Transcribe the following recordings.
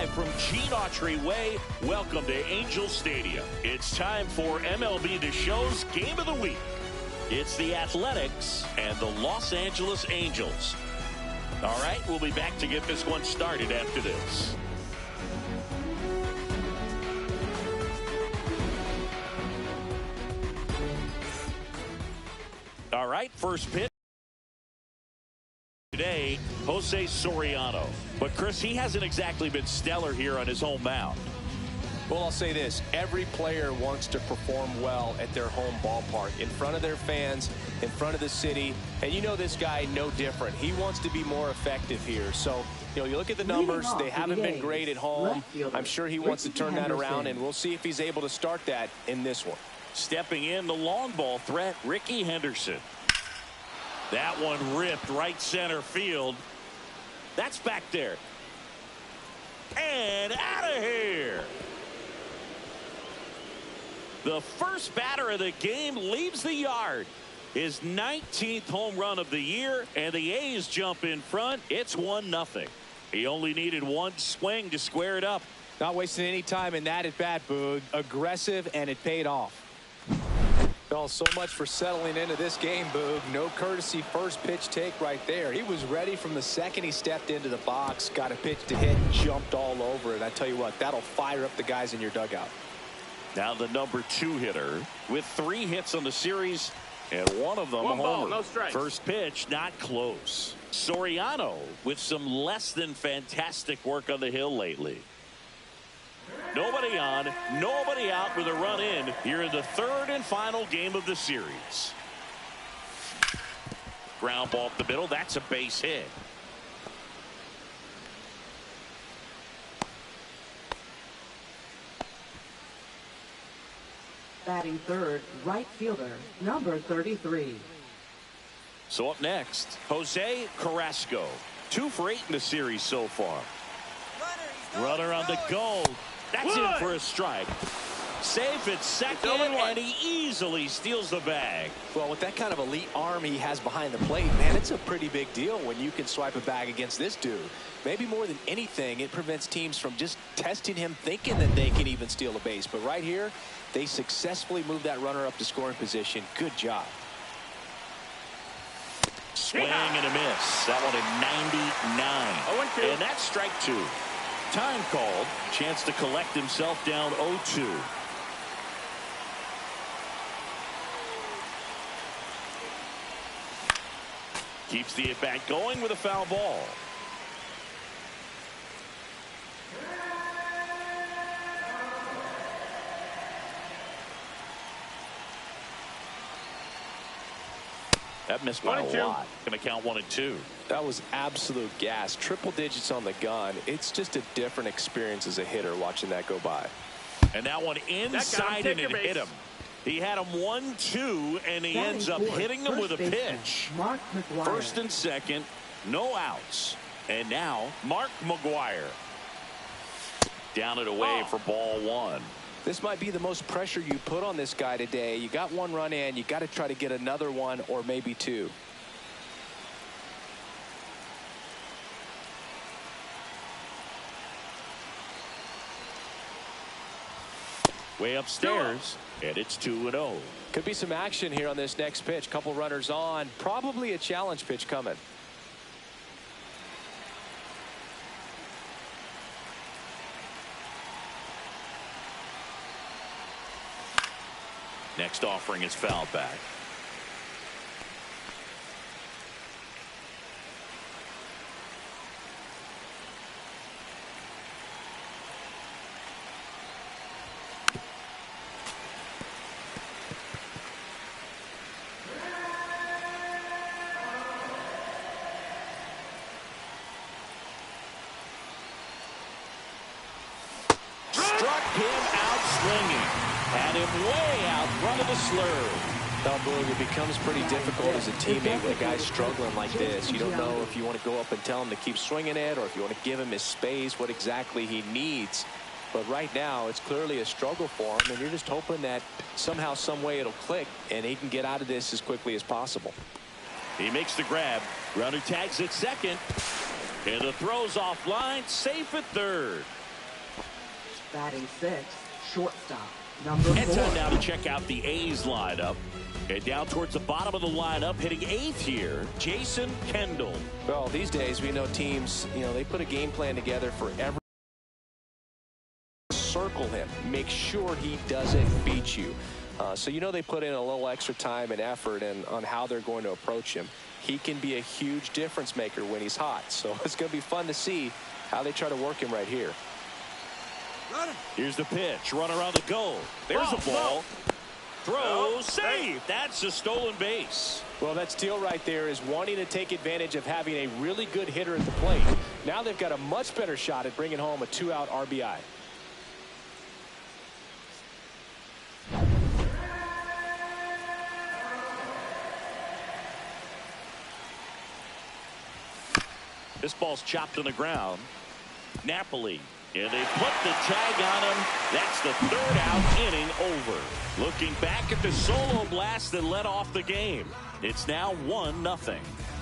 live from Gene Autry Way. Welcome to Angel Stadium. It's time for MLB The Show's Game of the Week. It's the Athletics and the Los Angeles Angels. All right, we'll be back to get this one started after this. All right, first pitch today, Jose Soriano. But, Chris, he hasn't exactly been stellar here on his home mound. Well, I'll say this. Every player wants to perform well at their home ballpark, in front of their fans, in front of the city. And you know this guy no different. He wants to be more effective here. So, you know, you look at the numbers. They haven't been great at home. I'm sure he wants to turn that around, and we'll see if he's able to start that in this one. Stepping in, the long ball threat, Rickey Henderson. That one ripped right center field. That's back there. And out of here. The first batter of the game leaves the yard. His 19th home run of the year, and the A's jump in front. It's 1-0. He only needed one swing to square it up. Not wasting any time in that at bat, Boog. Aggressive, and it paid off. Oh, so much for settling into this game, Boog. No courtesy first pitch take right there. He was ready from the second he stepped into the box, got a pitch to hit, jumped all over it. I tell you what, that'll fire up the guys in your dugout. Now the number 2 hitter with 3 hits on the series, and one of them a homer. No strikes. First pitch, not close. Soriano with some less than fantastic work on the hill lately. Nobody on, nobody out with a run in here in the third and final game of the series. Ground ball up the middle. That's a base hit. Batting third, right fielder, number 33. So up next, Jose Carrasco. 2 for 8 in the series so far. Runner on the go. That's in for a strike. Safe at second, and he easily steals the bag. Well, with that kind of elite arm he has behind the plate, man, it's a pretty big deal when you can swipe a bag against this dude. Maybe more than anything, it prevents teams from just testing him, thinking that they can even steal a base. But right here, they successfully moved that runner up to scoring position. Good job. Swing and a miss. That one at 99. And that's strike 2. Time called. Chance to collect himself down 0-2. Keeps the at-bat going with a foul ball. That missed by a lot. Going to count 1 and 2. That was absolute gas. Triple digits on the gun. It's just a different experience as a hitter watching that go by. And that one inside and it hit him. He had him 1-2, and he ends up hitting him with a pitch. First and second, no outs. And now Mark McGwire. Down and away for ball 1. This might be the most pressure you put on this guy today. You got 1 run in. You got to try to get another 1 or maybe 2. Way upstairs, and it's 2-0. Could be some action here on this next pitch. Couple runners on. Probably a challenge pitch coming. Next offering is fouled back. Struck him out swinging. Had him way out front of the slurve. Boog, it becomes pretty difficult as a teammate when a guy's struggling like this. You don't know if you want to go up and tell him to keep swinging it or if you want to give him his space, what exactly he needs. But right now, it's clearly a struggle for him, and you're just hoping that somehow, some way it'll click, and he can get out of this as quickly as possible. He makes the grab. Runner tags at second. And the throw's offline. Safe at third. Batting sixth, shortstop, number 4. And time now to check out the A's lineup. And down towards the bottom of the lineup, hitting 8th here, Jason Kendall. Well, these days we know teams, they put a game plan together for every. Circle him. Make sure he doesn't beat you. So they put in a little extra time and effort on how they're going to approach him. He can be a huge difference maker when he's hot. So it's going to be fun to see how they try to work him right here. Here's the pitch. Run around the goal. There's a ball. Throw, save. That's a stolen base. Well, that steal right there is wanting to take advantage of having a really good hitter at the plate. Now they've got a much better shot at bringing home a 2-out RBI. This ball's chopped on the ground. Napoli. And they put the tag on him. That's the 3rd out, inning over. Looking back at the solo blast that led off the game. It's now 1-0.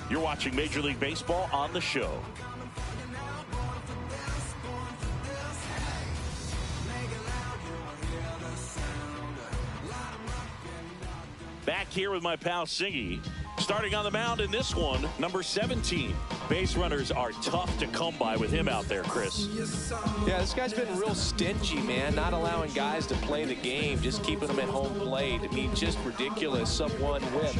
You're watching Major League Baseball on the show. Back here with my pal Singy. Starting on the mound in this one, number 17. Base runners are tough to come by with him out there, Chris. Yeah, this guy's been real stingy, man. Not allowing guys to play the game, just keeping them at home plate. I mean, just ridiculous. Sub-1 whip.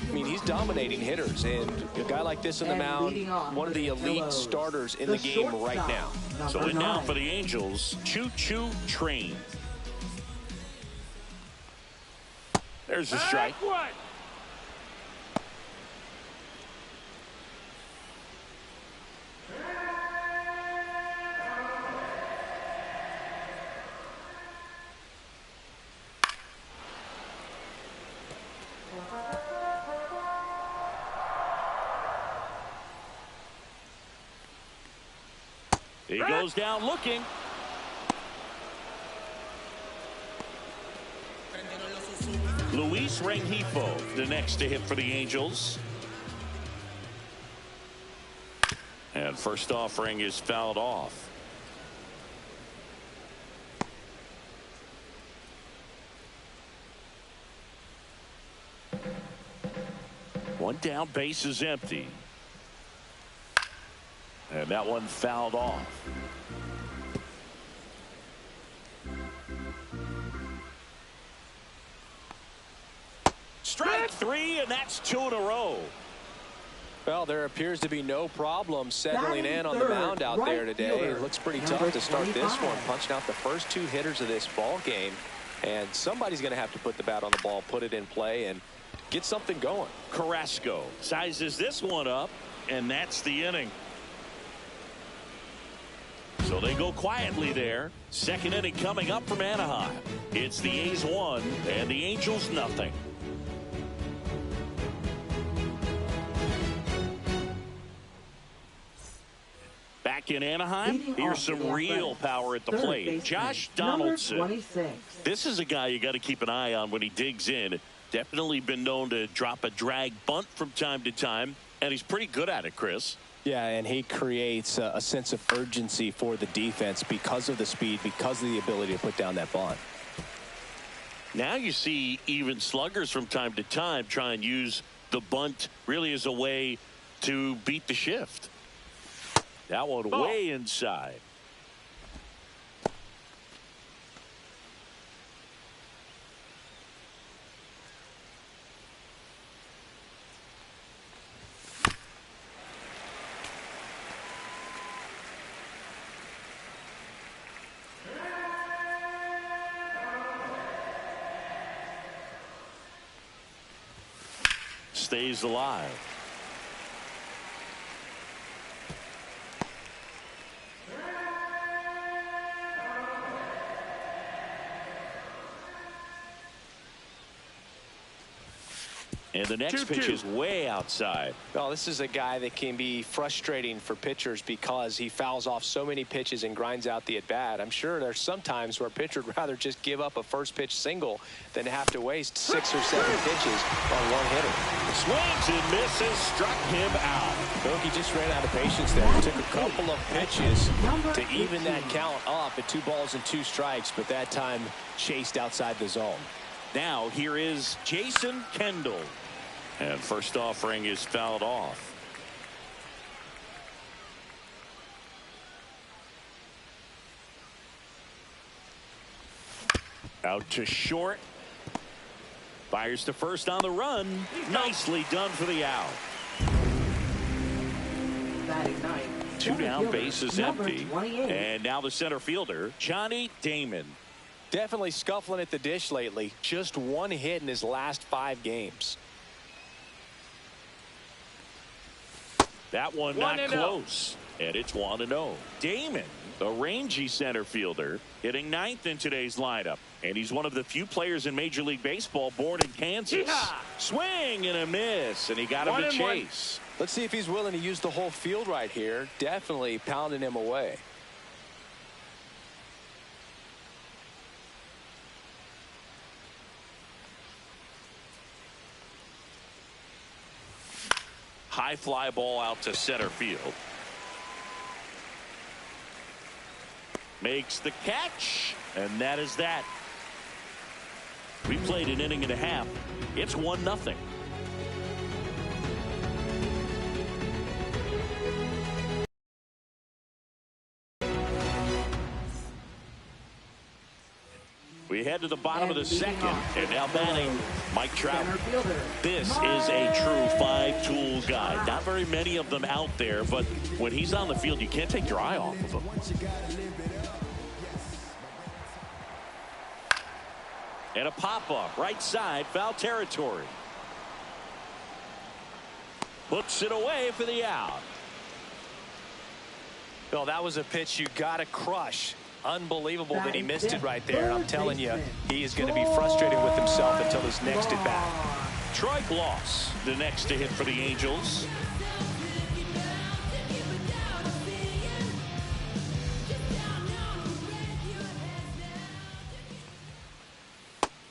I mean, he's dominating hitters, and a guy like this in the mound, one of the elite starters in the game right now. So in now for the Angels, Choo Choo Train. There's the strike. He goes down looking. Luis Rengifo, the next to hit for the Angels. And first offering is fouled off. One down, base is empty. And that one fouled off. Strike 3, and that's 2 in a row. Well, there appears to be no problem settling in on the mound out there today. It looks pretty tough to start this one, punching out the first 2 hitters of this ball game. And somebody's going to have to put the bat on the ball, put it in play, and get something going. Carrasco sizes this one up, and that's the inning. So they go quietly there. Second inning coming up from Anaheim. It's the A's 1 and the Angels nothing. Back in Anaheim, here's some real power at the plate. Josh Donaldson. This is a guy you got to keep an eye on when he digs in. Definitely been known to drop a drag bunt from time to time, and he's pretty good at it, Chris. Yeah, and he creates a sense of urgency for the defense because of the speed, because of the ability to put down that bunt. Now you see even sluggers from time to time try and use the bunt really as a way to beat the shift. That one way inside. Stays alive. And the next pitch is way outside. Well, this is a guy that can be frustrating for pitchers because he fouls off so many pitches and grinds out the at-bat. I'm sure there's some times where a pitcher would rather just give up a first pitch single than have to waste 6 or 7 pitches on one hitter. Swings and misses, struck him out. Bogey just ran out of patience there. He took a couple of pitches to even that count up at 2 balls and 2 strikes, but that time chased outside the zone. Now here is Jason Kendall. And first offering is fouled off. Out to short. Fires to first on the run. Nicely done for the out. Two down, bases empty. And now the center fielder, Johnny Damon. Definitely scuffling at the dish lately. Just 1 hit in his last 5 games. That one not close. And it's 1-0. Damon, the rangy center fielder, hitting 9th in today's lineup. And he's one of the few players in Major League Baseball born in Kansas. Swing and a miss, and he got him to chase. Let's see if he's willing to use the whole field right here. Definitely pounding him away. High fly ball out to center field. Makes the catch, and that is that. We played an inning and a half. It's 1-0. We head to the bottom of the second, and now batting Mike Trout. This is a true 5-tool guy. Not very many of them out there, but when he's on the field, you can't take your eye off of him. And a pop-up, right side, foul territory. Puts it away for the out. Well, that was a pitch you got to crush. Unbelievable that he missed it right there. I'm telling you, he is going to be frustrated with himself until his next at bat. Troy Glaus, the next to hit for the Angels.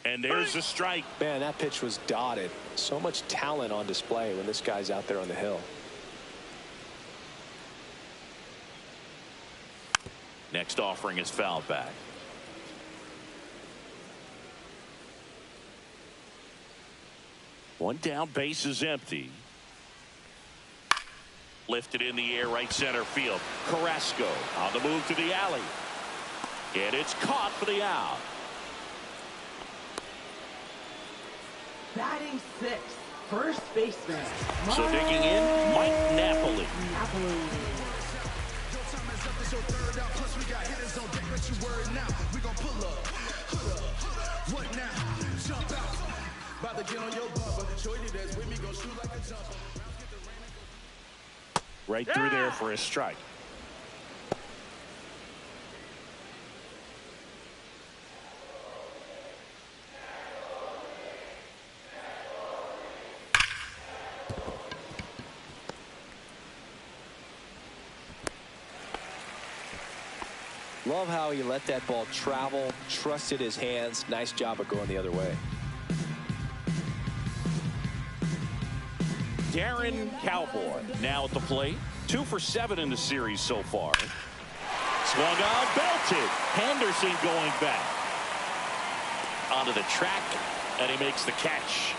And there's a strike. Man, that pitch was dotted. So much talent on display when this guy's out there on the hill. Next offering is fouled back. One down, base is empty. Lifted in the air, right center field. Carrasco on the move to the alley. And it's caught for the out. Batting 6th, first baseman. So digging in, Mike Napoli. Right through there for a strike. Love how he let that ball travel, trusted his hands. Nice job of going the other way. Darren Cowboy now at the plate. 2 for 7 in the series so far. Swung on, belted. Henderson going back onto the track, and he makes the catch.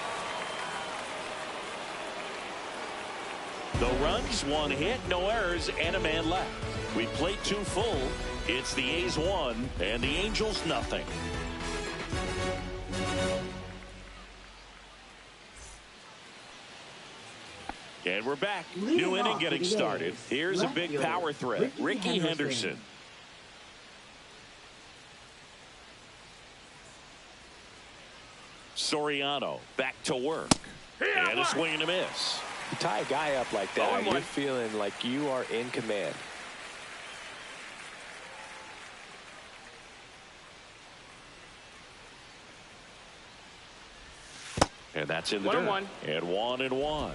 No runs, 1 hit, no errors, and a man left. We played 2 full. It's the A's 1 and the Angels nothing. And we're back. New inning getting started. Here's a big power threat. Ricky Henderson. Soriano back to work. And a swing and a miss. You tie a guy up like that, you're feeling like you are in command. And that's in the dirt. 1-1. And 1-1.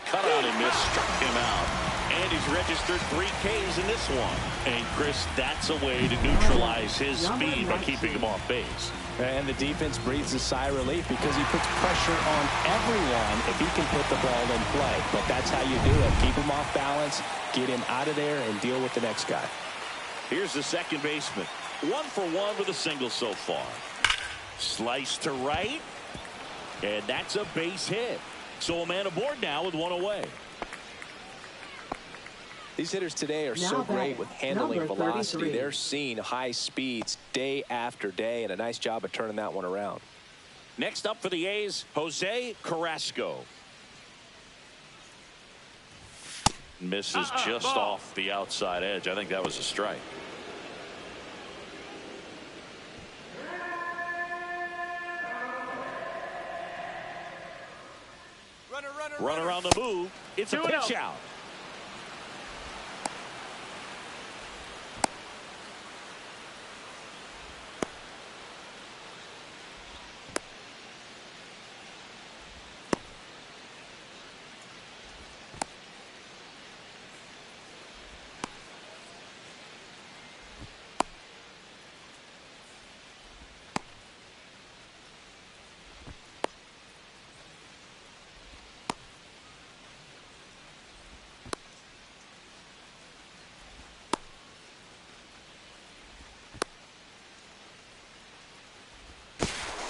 Cut out and missed, struck him out. And he's registered 3 Ks in this one. And Chris, that's a way to neutralize his speed by keeping him off base. And the defense breathes a sigh of relief because he puts pressure on everyone if he can put the ball in play. But that's how you do it. Keep him off balance, get him out of there, and deal with the next guy. Here's the second baseman. 1 for 1 with a single so far. Slice to right. And that's a base hit. So a man aboard now with 1 away. These hitters today are so great with handling velocity. They're seeing high speeds day after day, and a nice job of turning that one around. Next up for the A's, Jose Carrasco. Misses just off the outside edge. I think that was a strike. Runner on the move. It's a pitch out.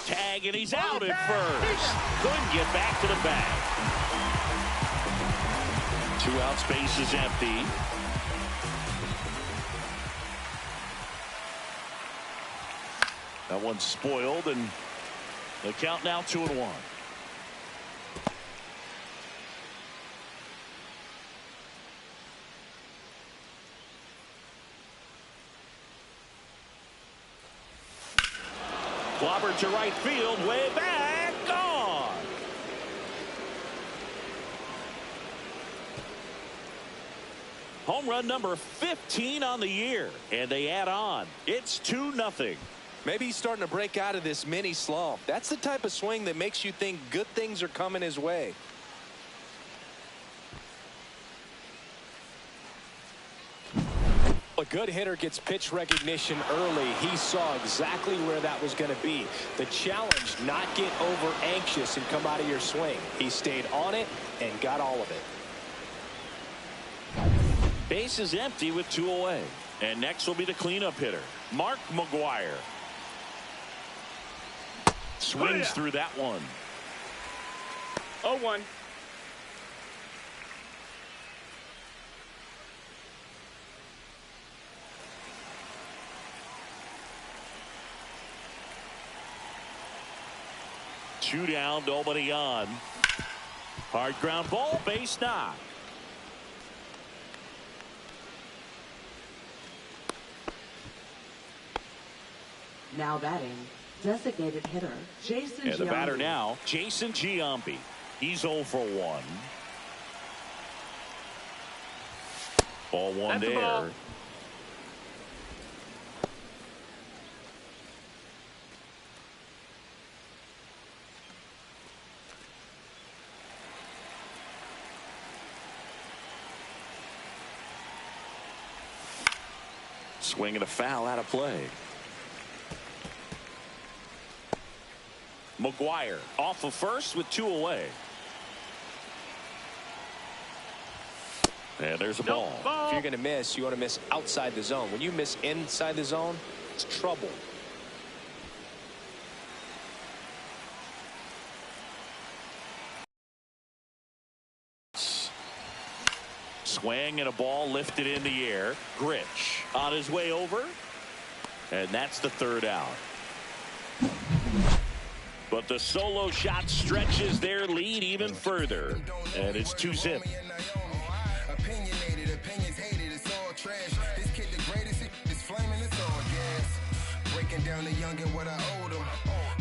Tag, and he's out at first. Couldn't get back to the bag. 2 out, space is empty. That one's spoiled, and the count now 2-1. Clobbered to right field, way back, gone. Home run number 15 on the year, and they add on. It's 2-0. Maybe he's starting to break out of this mini slump. That's the type of swing that makes you think good things are coming his way. A good hitter gets pitch recognition early. He saw exactly where that was going to be. The challenge, not get over anxious and come out of your swing. He stayed on it and got all of it. Base is empty with 2 away. And next will be the cleanup hitter, Mark McGwire. Swings through that one. 0-1. Two down, nobody on. Hard ground ball, base knock. Now batting, designated hitter Jason Giambi. And the batter now, Jason Giambi. He's 0 for 1. Ball 1 there. Ball. Swing and a foul out of play. McGwire off of first with 2 away. And there's a ball. If you're going to miss, you want to miss outside the zone. When you miss inside the zone, it's trouble. Swing and a ball lifted in the air. Grich on his way over. And that's the 3rd out. But the solo shot stretches their lead even further. And it's 2-0. Opinionated, opinions hated, it's all trash. This kid the greatest, it's flaming. breaking down the young and what I owed them.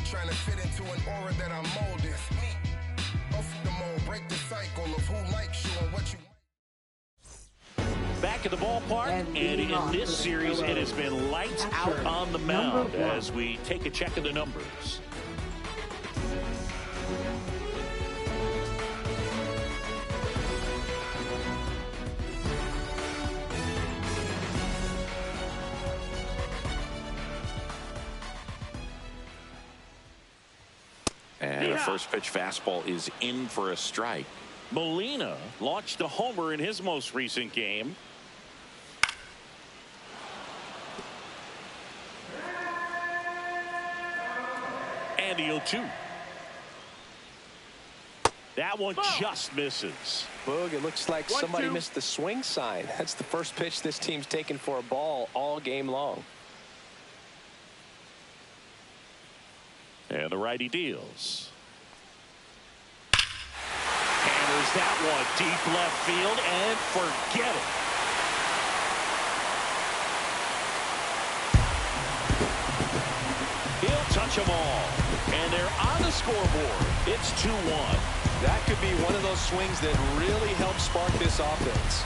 Trying to fit into an aura that I'm molded. Off the mold, break the cycle of who likes you and what you. Back at the ballpark, and in this series, it has been lights out on the mound as we take a check of the numbers. And a first pitch fastball is in for a strike. Molina launched a homer in his most recent game. And the 0-2. That one just misses. Boog, it looks like somebody missed the swing sign. That's the first pitch this team's taken for a ball all game long. And the righty deals. Hammers that one deep left field and forget it. He'll touch them all. And they're on the scoreboard. It's 2-1. That could be one of those swings that really helps spark this offense.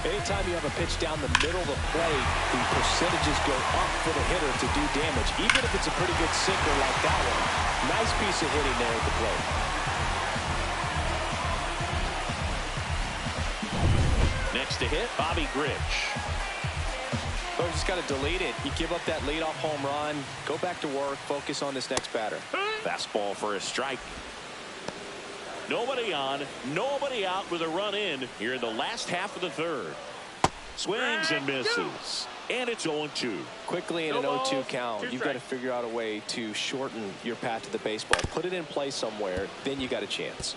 Anytime you have a pitch down the middle of the plate, the percentages go up for the hitter to do damage, even if it's a pretty good sinker like that one. Nice piece of hitting there at the plate. Next to hit, Bobby Grich. But just got to delete it. You give up that leadoff home run, go back to work, focus on this next batter. Fastball for a strike. Nobody on, nobody out with a run in here in the last half of the third. Swings and misses. And it's 0-2. Quickly in an 0-2 count, you've got to figure out a way to shorten your path to the baseball. Put it in play somewhere, then you got a chance.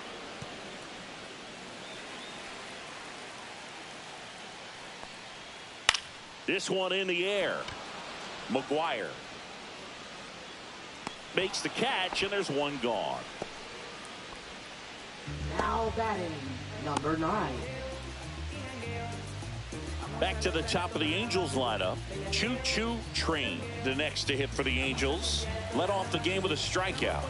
This one in the air. McGuire makes the catch, and there's one gone. Now batting, number 9. Back to the top of the Angels lineup. Choo-choo Train, the next to hit for the Angels. Led off the game with a strikeout.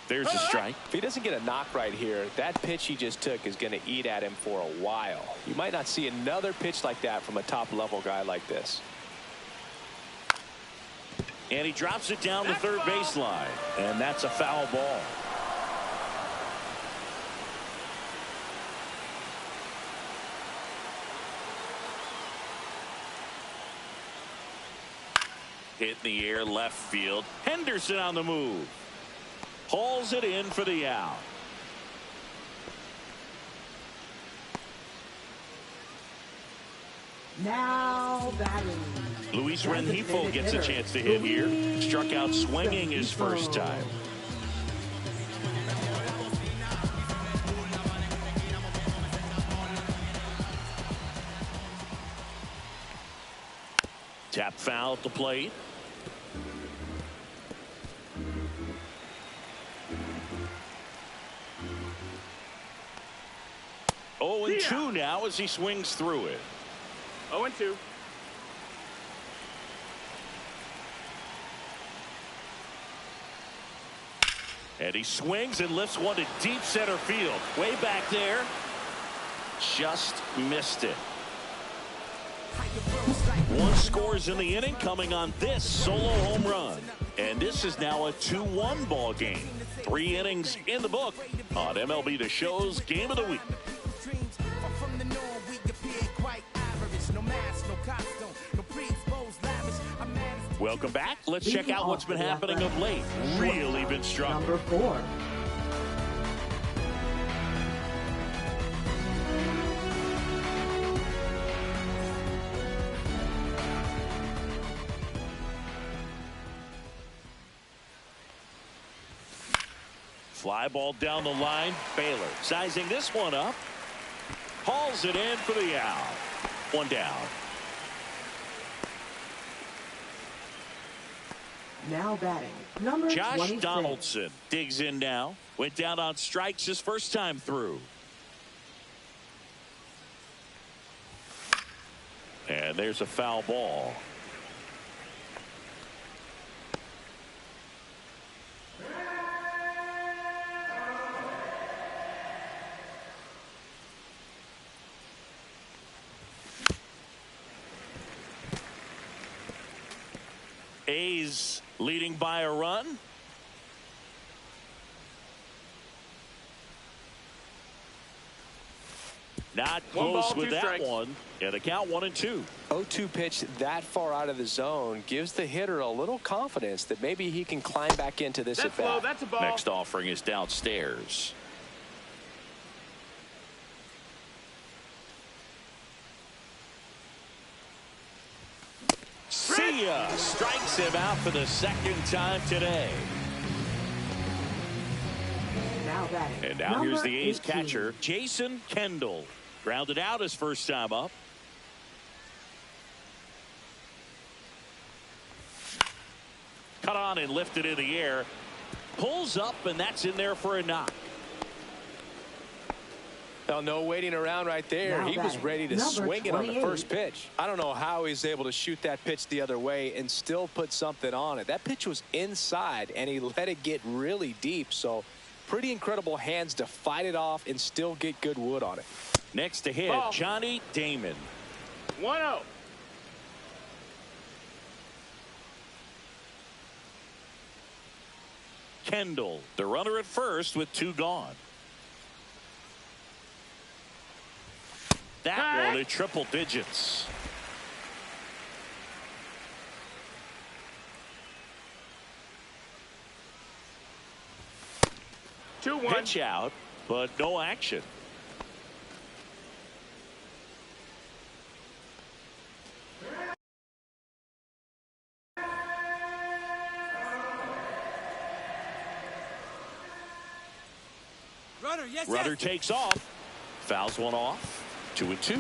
There's a strike. If he doesn't get a knock right here, that pitch he just took is going to eat at him for a while. You might not see another pitch like that from a top-level guy like this. And he drops it down the third baseline. And that's a foul ball. Hit in the air left field. Henderson on the move. Hauls it in for the out. Now batting. Luis Rengifo gets a chance to hit here. Struck out swinging his first time. Tap foul at the plate. Oh, and 2 now as he swings through it. 0-2. And he swings and lifts one to deep center field. Way back there. Just missed it. One scores in the inning coming on this solo home run. And this is now a 2-1 ball game. 3 innings in the book on MLB The Show's Game of the Week. Welcome back. Let's check out what's been happening of late. Really been struggling. Number 4. Fly ball down the line. Baylor sizing this one up. Hauls it in for the out. One down. Now batting, number Josh 26. Donaldson digs in now. Went down on strikes his first time through. And there's a foul ball. A's leading by a run. Not close with that one. And the count 1-2. 0-2 pitch that far out of the zone gives the hitter a little confidence that maybe he can climb back into this at bat. That's a ball. Next offering is downstairs. See ya. Strikes him out for the second time today. Now batting, And now here's the A's 18. catcher, Jason Kendall. Grounded out his first time up. Cut on and lifted in the air. Pulls up, and that's in there for a knock. Now, no waiting around right there. Now He was batting, ready to number swing it on the 28. first pitch. I don't know how he's able to shoot that pitch the other way and still put something on it. That pitch was inside, and he let it get really deep. So pretty incredible hands to fight it off and still get good wood on it. Next to hit, Ball. Johnny Damon. 1-0. Kendall, the runner at first with 2 gone. That one at triple digits. Pitch out, but no action. Runner takes off, fouls one off. 2-2.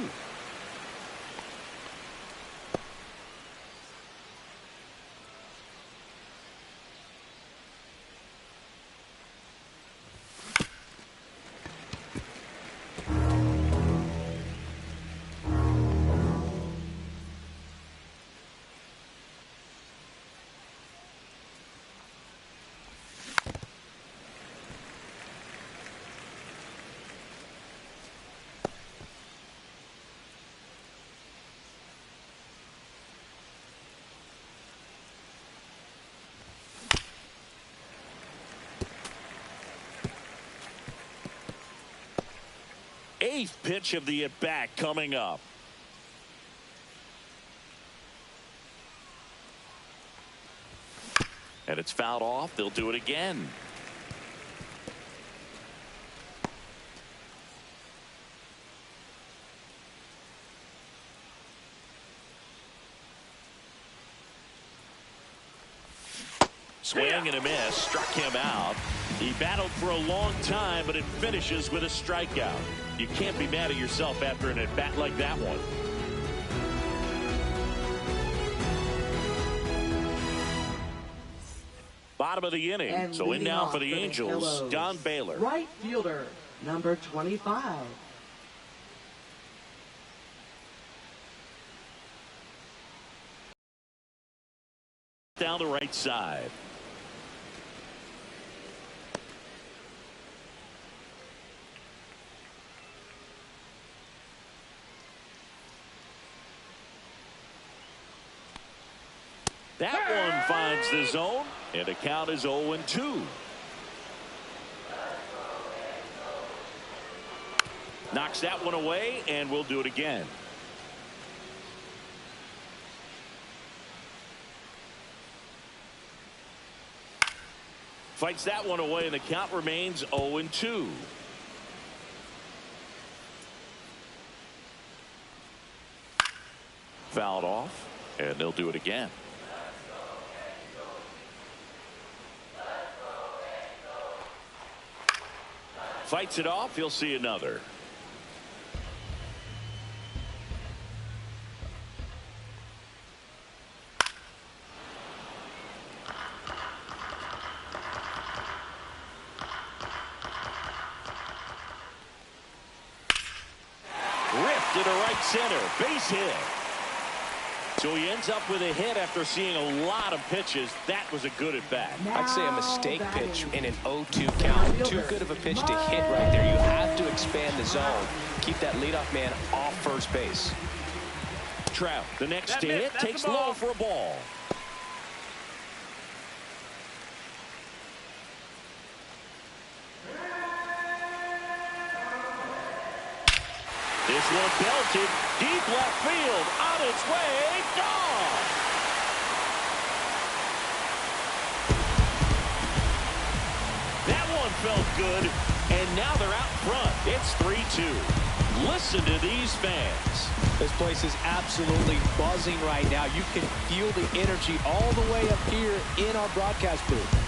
Eighth pitch of the at-bat coming up. And it's fouled off. They'll do it again. Swing and a miss. Struck him out. He battled for a long time, but it finishes with a strikeout. You can't be mad at yourself after an at-bat like that one. Bottom of the inning. And So in now off for the Angels, Pillows, Don Baylor. Right fielder, number 25. Down the right side. That one finds the zone, and the count is 0-2. Knocks that one away, and we'll do it again. Fights that one away, and the count remains 0-2. Fouled off, and they'll do it again. Fights it off. He'll see another. to right center. Base hit. So he ends up with a hit after seeing a lot of pitches. That was a good at bat. I'd say a mistake pitch in an 0-2 count. Too good of a pitch to hit right there. You have to expand the zone. Keep that leadoff man off first base. Trout, the next to hit, takes low for a ball. This one belted deep left field, on its way, gone. That one felt good, and now they're out front. It's 3-2. Listen to these fans. This place is absolutely buzzing right now. You can feel the energy all the way up here in our broadcast booth.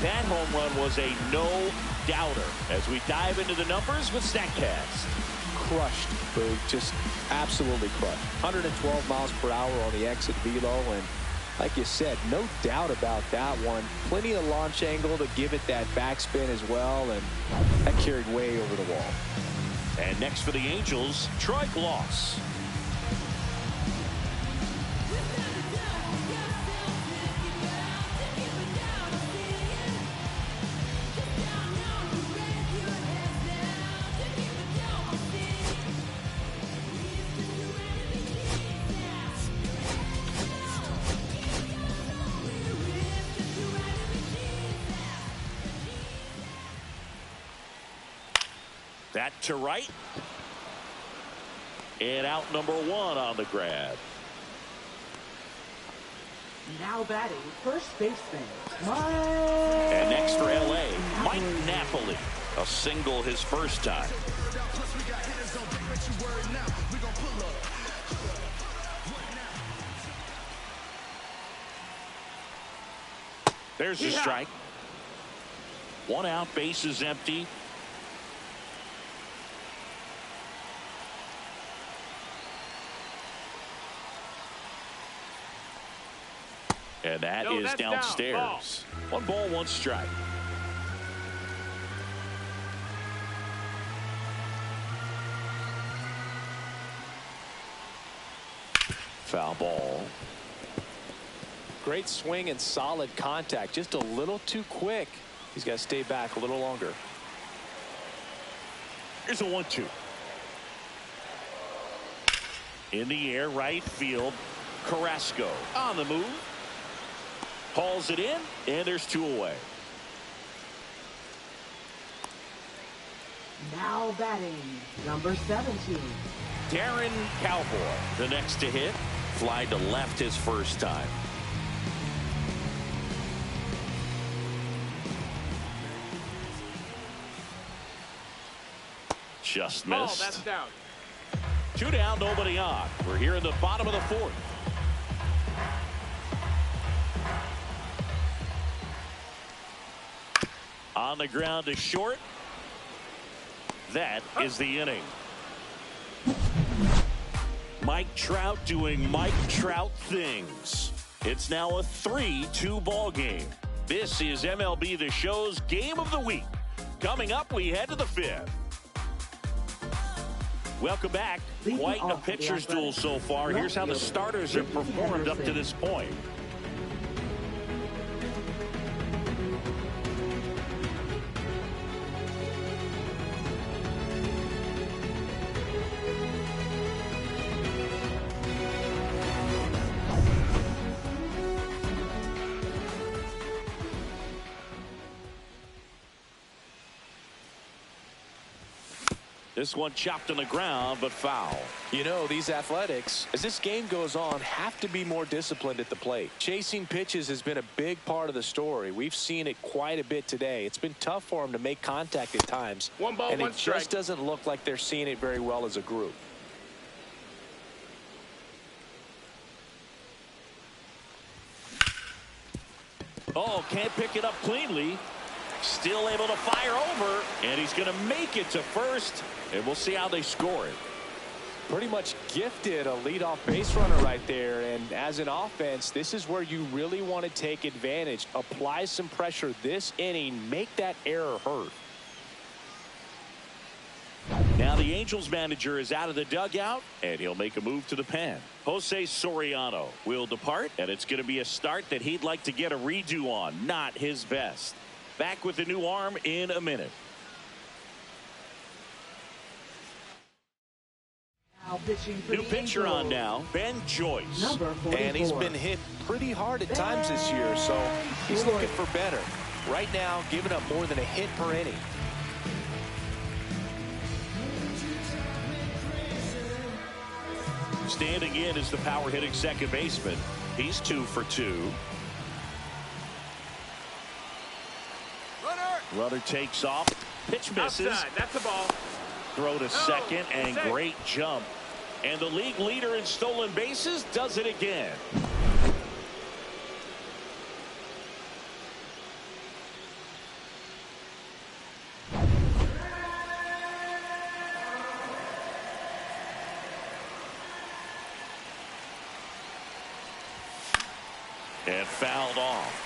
That home run was a no-doubter as we dive into the numbers with StatCast. Crushed, Boog. Just absolutely crushed. 112 miles per hour on the exit velo, and like you said, no doubt about that one. Plenty of launch angle to give it that backspin as well, and that carried way over the wall. And next for the Angels, Troy Glaus. That to right. And out number one on the grab. Now batting, first baseman, Mike. And next for LA, Mike Napoli. A single his first time. There's the strike. One out, bases empty. And that is downstairs. One ball, one strike. Foul ball. Great swing and solid contact. Just a little too quick. He's got to stay back a little longer. Here's a 1-2. In the air, right field. Carrasco on the move. Hauls it in, and there's two away. Now batting, number 17. Darren Cowboy, the next to hit. Fly to left his first time. Just missed. That's down. Two down, nobody on. We're here in the bottom of the fourth. On the ground to short. That is the inning. Mike Trout doing Mike Trout things. It's now a 3-2 ball game. This is MLB The Show's Game of the Week. Coming up, we head to the fifth. Welcome back. Quite a pitcher's duel so far. Here's how the starters have performed up to this point. This one chopped on the ground, but foul. You know, these Athletics, as this game goes on, have to be more disciplined at the plate. Chasing pitches has been a big part of the story. We've seen it quite a bit today. It's been tough for them to make contact at times. One ball, and one it strike. just doesn't look like they're seeing it very well as a group. Oh, can't pick it up cleanly. Still able to fire over, and he's going to make it to first, and we'll see how they score it. pretty much gifted a leadoff base runner right there. And as an offense, this is where you really want to take advantage. Apply some pressure this inning. Make that error hurt. Now the Angels manager is out of the dugout, and he'll make a move to the pen. Jose Soriano will depart, and it's going to be a start that he'd like to get a redo on. Not his best. Back with the new arm in a minute. New pitcher on now, Ben Joyce. And he's been hit pretty hard at times this year, so he's looking for better. Right now, giving up more than a hit per inning. Standing in is the power hitting second baseman. He's 2 for 2. Runner takes off. Pitch misses. Outside. That's the ball. Throw to second and great jump. And the league leader in stolen bases does it again. And fouled off.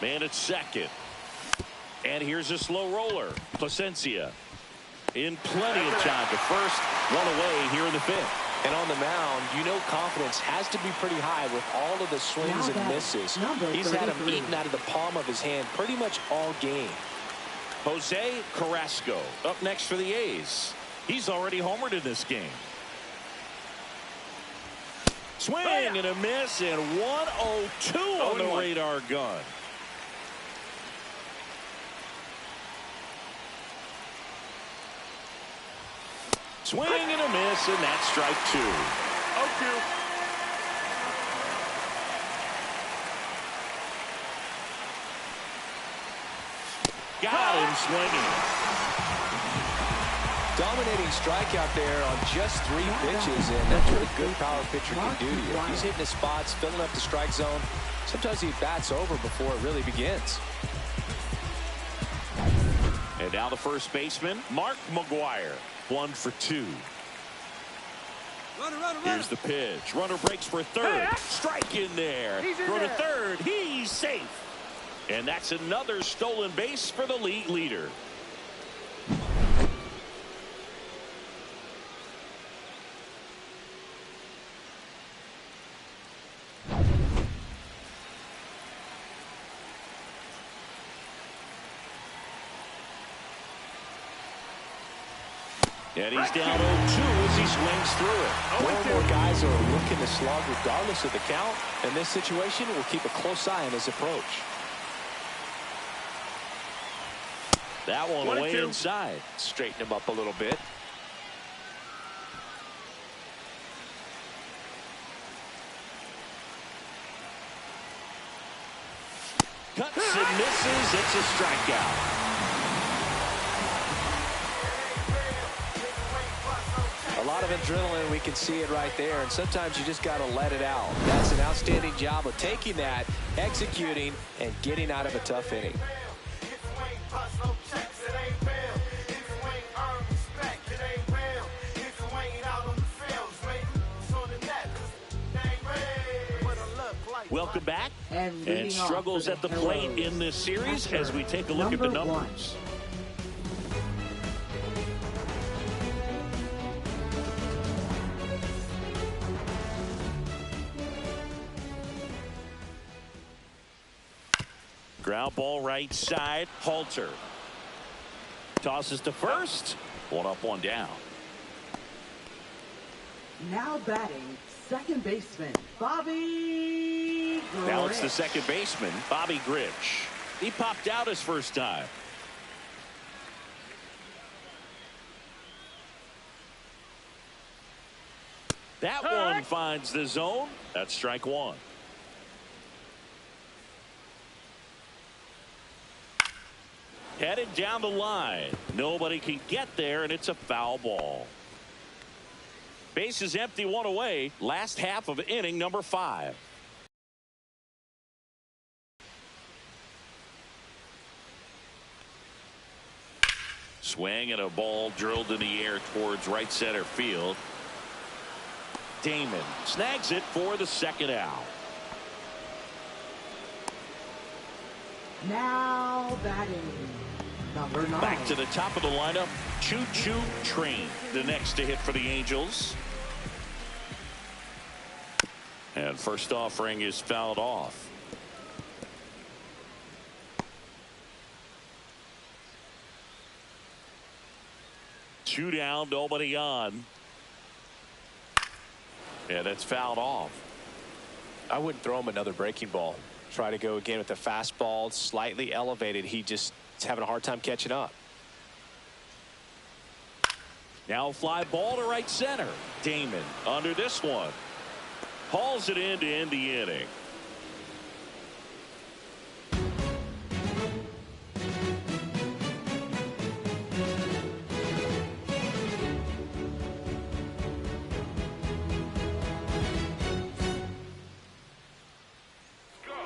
Man at second. And here's a slow roller. Placencia in plenty of time to first. One away here in the fifth. And on the mound, you know confidence has to be pretty high with all of the swings and misses. He's had them eaten out of the palm of his hand pretty much all game. Jose Carrasco up next for the A's. He's already homered in this game. Swing and a miss, and 102 on the radar gun. Swing and a miss, and that's strike 2. 0-2. Got him swinging. Dominating strikeout there on just 3 pitches, and that's what a good power pitcher can do to you. He's hitting his spots, filling up the strike zone. Sometimes he bats over before it really begins. And now the first baseman, Mark McGwire, 1 for 2. Here's the pitch. Runner breaks for third. Strike in there. Throw to third. He's safe. And that's another stolen base for the league leader. And he's down 0-2 as he swings through it. More and more guys are looking to slug regardless of the count. In this situation, we'll keep a close eye on his approach. That one way inside. Straighten him up a little bit. Cuts and misses. It's a strikeout. A lot of adrenaline, we can see it right there, and sometimes you just got to let it out. That's an outstanding job of taking that, executing, and getting out of a tough inning. Welcome back. And struggles at the plate in this series as we take a look at the numbers. Ground ball right side. Halter tosses to first. 1 up, 1 down. Now batting, second baseman, Bobby Grich. Now it's the second baseman, Bobby Grich. He popped out his first time. That one finds the zone. That's strike 1. Headed down the line. Nobody can get there, and it's a foul ball. Base is empty, 1 away. Last half of inning number 5. Swing and a ball drilled in the air towards right center field. Damon snags it for the second out. Now batting, number 9. Back to the top of the lineup. Choo Choo Train, the next to hit for the Angels. And first offering is fouled off. Two down, nobody on. Yeah, that's fouled off. I wouldn't throw him another breaking ball. Try to go again with the fastball, slightly elevated. He just is having a hard time catching up. Now a fly ball to right center. Damon under this one. Hauls it in to end the inning.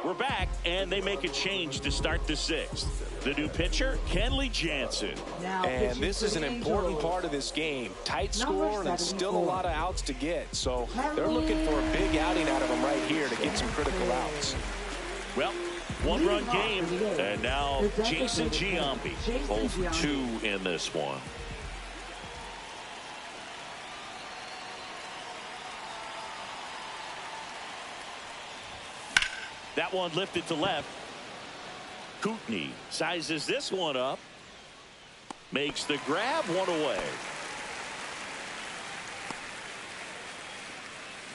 We're back, and they make a change to start the 6th. The new pitcher, Kenley Jansen. And this is an important part of this game. Tight score and still a lot of outs to get. So they're looking for a big outing out of him right here to get some critical outs. Well, one-run game, and now Jason Giambi, 0 for 2 in this one. That one lifted to left. Kootenai sizes this one up. Makes the grab, one away.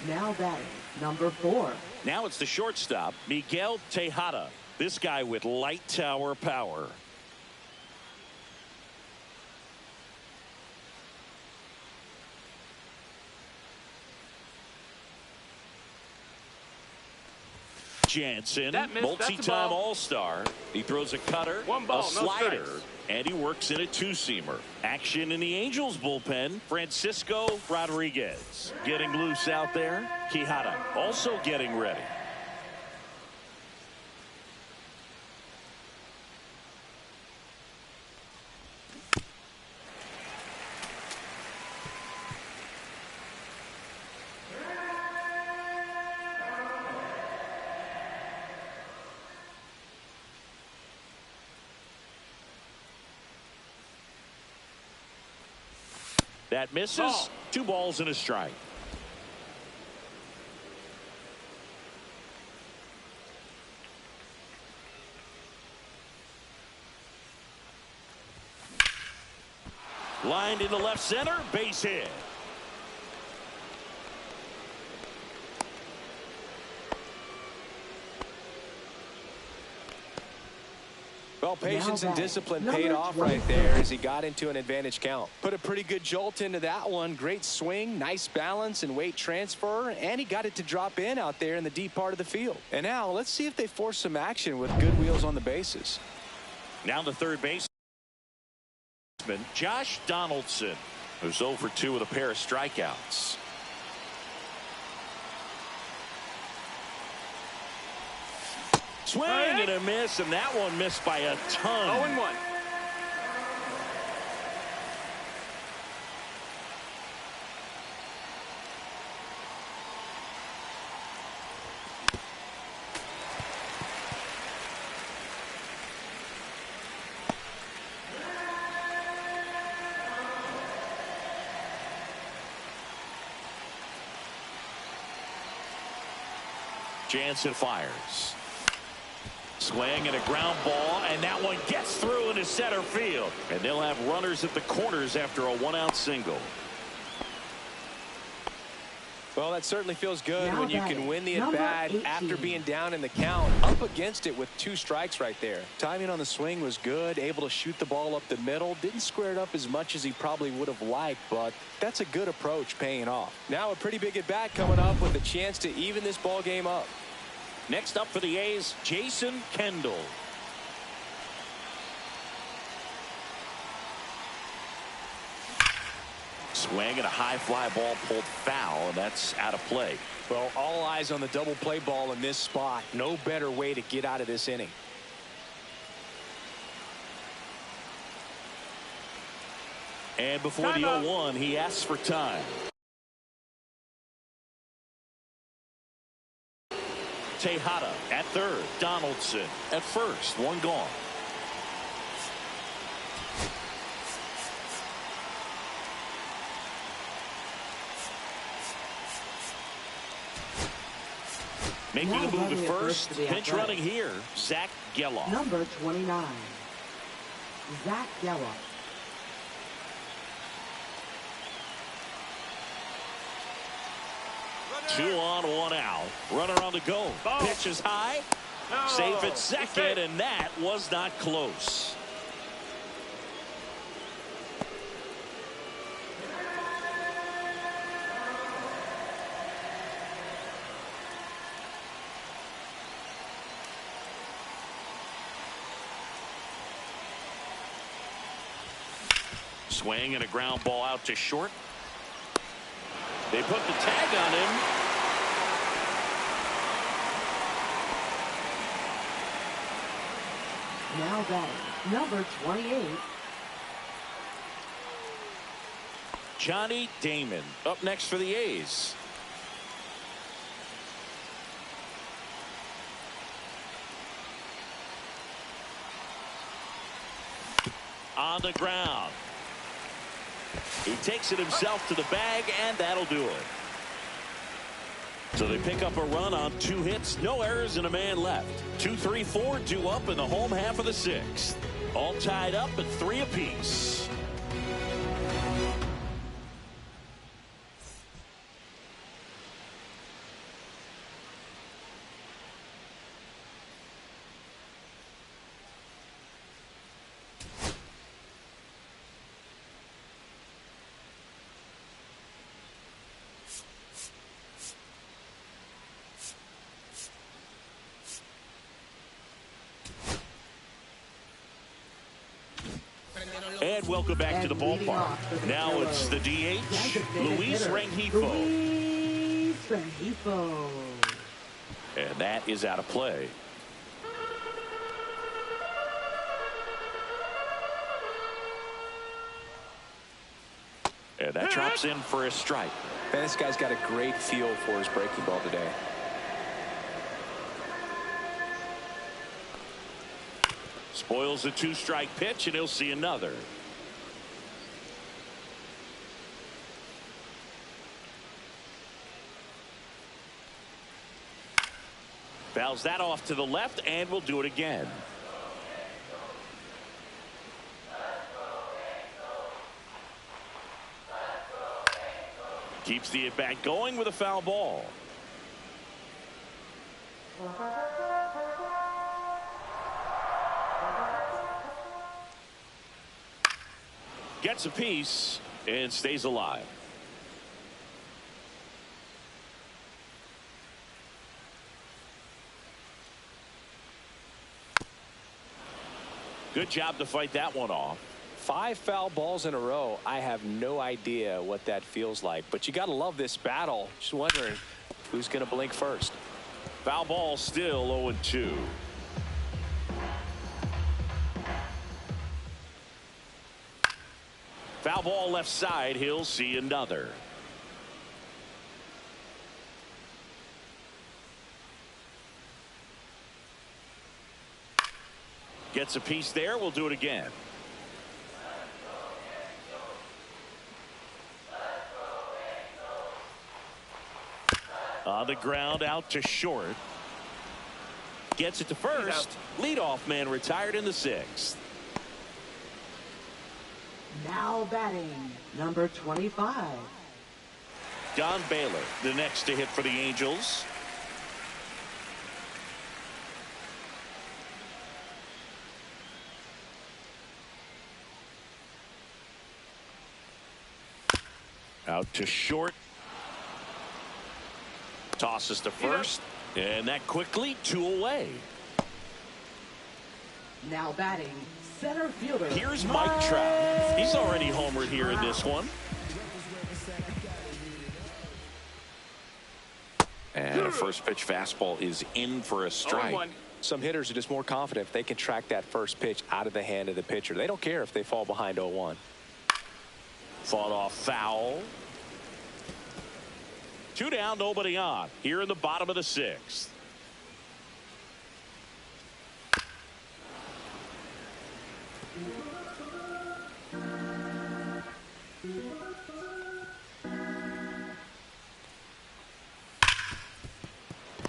Now batting, number 4. Now it's the shortstop, Miguel Tejada. This guy with light tower power. Jansen, multi-time All-Star. He throws a cutter, a slider, and he works in a two-seamer. Action in the Angels bullpen. Francisco Rodriguez getting loose out there. Quijada also getting ready. That misses. Ball. 2 balls and a strike. Lined into left center. Base hit. Well, patience and discipline paid off right there as he got into an advantage count. Put a pretty good jolt into that one. Great swing, nice balance and weight transfer, and he got it to drop in out there in the deep part of the field. And now let's see if they force some action with good wheels on the bases. Now the third baseman, Josh Donaldson, who's 0 for 2 with a pair of strikeouts. Swing and a miss, and that one missed by a ton. 0-1. Jansen fires. Swing and a ground ball, and that one gets through into center field. And they'll have runners at the corners after a 1-out single. Well, that certainly feels good when you can win the at-bat after being down in the count. Up against it with 2 strikes right there. Timing on the swing was good, able to shoot the ball up the middle. Didn't square it up as much as he probably would have liked, but that's a good approach paying off. Now a pretty big at-bat coming up with a chance to even this ball game up. Next up for the A's, Jason Kendall. Swing and a high fly ball pulled foul, and that's out of play. Well, all eyes on the double play ball in this spot. No better way to get out of this inning. And before the 0-1, he asks for time. Tejada at third. Donaldson at first. One gone. Making a move at first. Pinch running here. Zach Gelof. Number 29. Zach Gelof. Two on, one out. Runner on the go. Ball. Pitch is high. No. Safe at second, and that was not close. Swing and a ground ball out to short. They put the tag on him. Now batting, number 28. Johnny Damon up next for the A's. On the ground. He takes it himself to the bag, and that'll do it. So they pick up a run on 2 hits, no errors, and a man left. 2, 3, 4, 2 up in the home half of the 6th. All tied up at 3 apiece. And welcome back to the ballpark. Now it's the DH, Luis Rengifo. Luis Rengifo. And that is out of play. And that drops in for a strike. Man, this guy's got a great feel for his breaking ball today. Spoils a 2-strike pitch, and he'll see another. Fouls that off to the left, and we'll do it again. Keeps the at-bat going with a foul ball. Gets a piece and stays alive. Good job to fight that one off. 5 foul balls in a row. I have no idea what that feels like, but you got to love this battle. Just wondering who's going to blink first. Foul ball still 0-2. Foul ball left side. He'll see another. Gets a piece there. We'll do it again. On the ground out to short. Gets it to first. Leadoff man retired in the 6th. Now batting, number 25. Don Baylor, the next to hit for the Angels. Out to short. Tosses to first. And that quickly 2 away. Now batting, center fielder. Here's Mike Trout. He's already homered here in this one. And a first pitch fastball is in for a strike. Some hitters are just more confident if they can track that first pitch out of the hand of the pitcher. They don't care if they fall behind 0-1. Fought off foul. 2 down, nobody on. Here in the bottom of the 6th.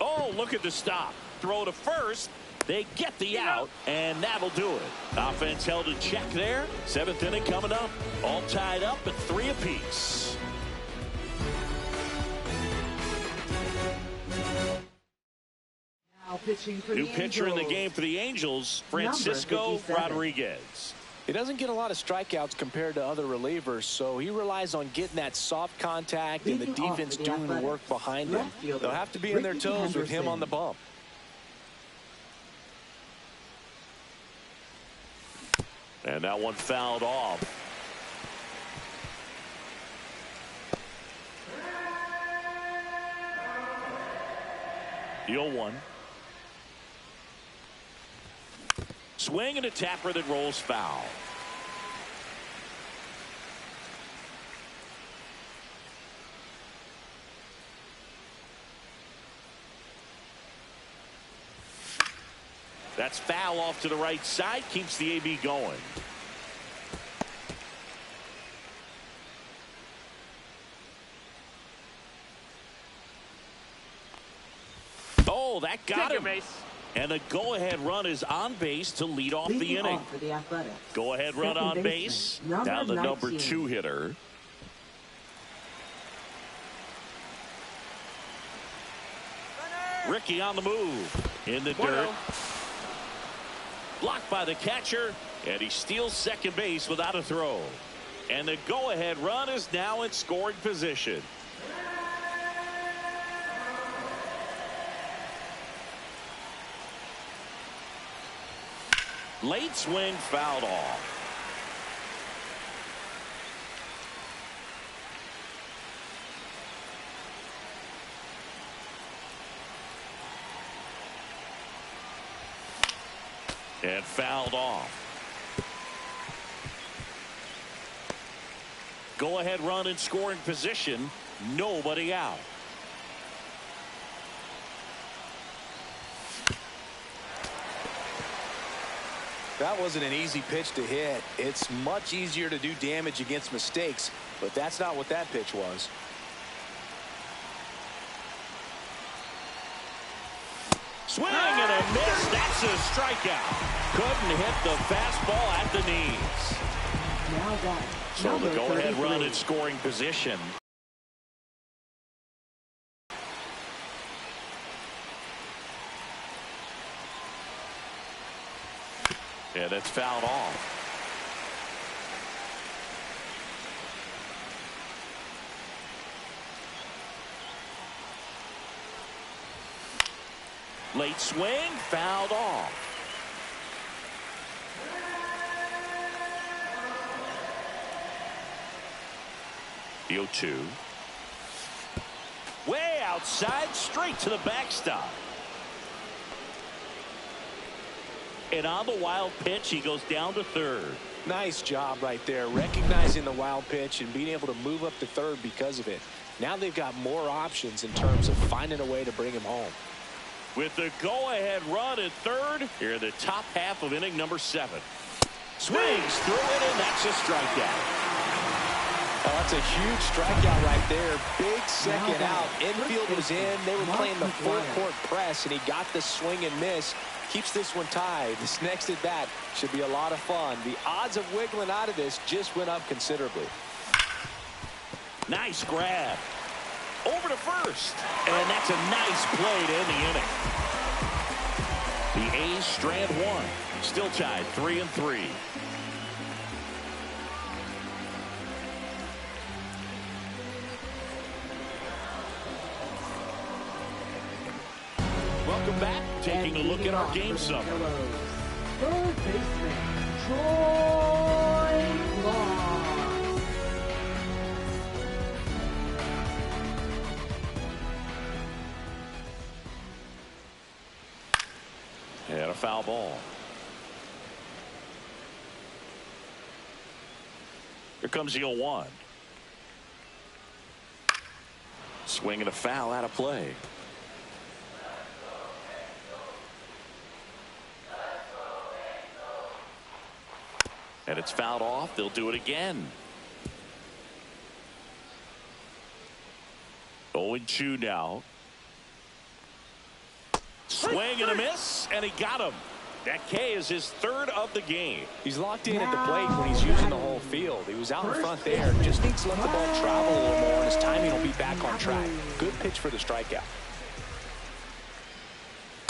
Oh, look at the stop. Throw to first. They get the out, and that'll do it. Offense held in check there. 7th inning coming up. All tied up at 3 apiece. Now pitching for New the pitcher in the Angels. game for the Angels, Francisco 57. Rodriguez. He doesn't get a lot of strikeouts compared to other relievers, so he relies on getting that soft contact and the Leading off defense for the doing the work Athletics, behind him. left fielder, They'll have to be on their Ricky toes with him Henderson. on the bump. And that one fouled off. The 0-1. Swing and a tapper that rolls foul. That's foul off to the right side. Keeps the AB going. Oh, that got him. And the go-ahead run is on base to lead off the Leading inning. off for the Athletics. Go-ahead run Second on baseman, base. number Down the number 19. 2 hitter. Ricky on the move. In the dirt. Blocked by the catcher. And he steals second base without a throw. And the go-ahead run is now in scoring position. Late swing fouled off. And fouled off. Go ahead run in scoring position. Nobody out. That wasn't an easy pitch to hit. It's much easier to do damage against mistakes, but that's not what that pitch was. Swing and a miss. That's a strikeout. Couldn't hit the fastball at the knees. Now that So the go-ahead run in scoring position. Yeah, that's fouled off. Late swing, fouled off. The 0-2. Way outside, straight to the backstop. And on the wild pitch, he goes down to third. Nice job right there, recognizing the wild pitch and being able to move up to third because of it. Now they've got more options in terms of finding a way to bring him home. With the go-ahead run at third, here in the top half of inning number 7. Swings through it, and that's a strikeout. Oh, that's a huge strikeout right there. Big second out. Infield was in. They were playing the full-court press, and he got the swing and miss. Keeps this one tied. This next at bat should be a lot of fun. The odds of wiggling out of this just went up considerably. Nice grab. Over to first. And that's a nice play to end the inning. The A's strand one. Still tied 3-3. Welcome back. Taking a look at our game summary. Third baseman, Troy Glaus. And a foul ball. Here comes the 0-1. Swing and a foul out of play. And it's fouled off. They'll do it again. 0-2 now. Swing and a miss, and he got him. That K is his third of the game. He's locked in at the plate when he's using the whole field. He was out in front there. Just needs to let the ball travel a little more, and his timing will be back on track. Good pitch for the strikeout.